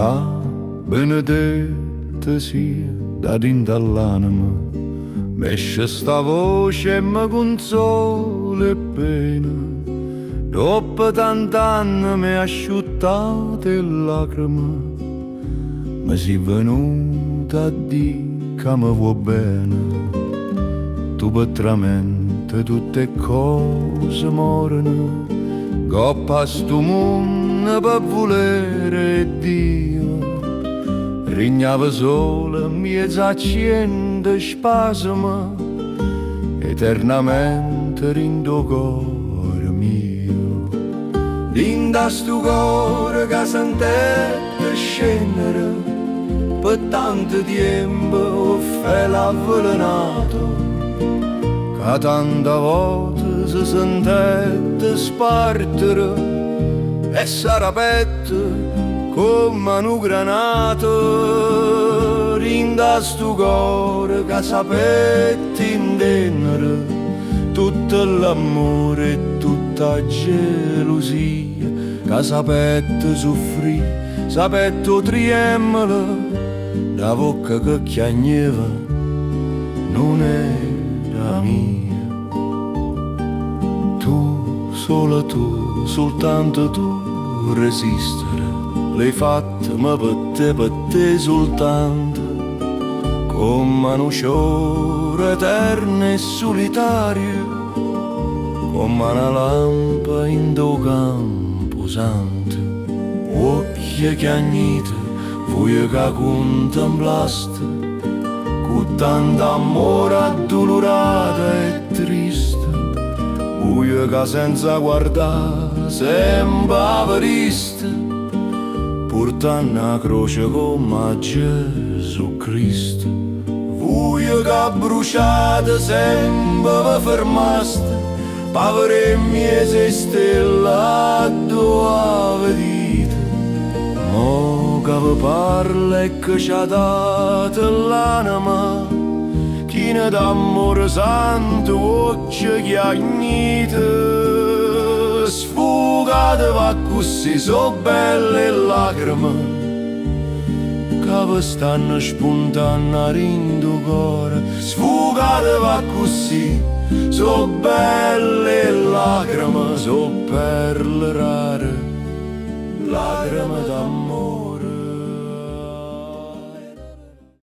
Ah, benedetta sia da dinta all'anima, mesce sta voce e mi consola e pena. Dopo tant'anni mi asciuttate le lacrime, mi si venuta a dire che mi vuoi bene. Tu petramente tutte cose morano, coppa sto mondo per volere Dio. Rignava sola mezza accende spasima, eternamente rindo cuore mio. Dinda sto cuore che sentette scendere, per tanto tempo ho avvelenato, che tante volte si sentette spartere e s'arapette come un granato. Rinda sto cuore che sapette intendere tutto l'amore e tutta la gelosia, che sapette soffrire, sapette tremere, la bocca che chiagneva non era mia. Tu, solo tu, soltanto tu resistere, l'hai fatta ma per te soltanto, come un sciore eterno e solitario, come una lampa in do campo santo. Occhie chiagnite, voi che contemplaste, con tanto amore addolorata e triste, voi che senza guardare sempre avriste, portando la croce come Gesù Cristo. Voi che bruciate sempre vi fermaste, povere miese stelle dove vedete. Mo che vi parla e che ci ha dato l'anima, chi ne d'amore santo occhio chiagnite, sfugatevi così so belle lacrime che vi stanno spuntando a rindo cuore. Sfugatevi così so belle lacrime, so perle rare, lacrime d'amore.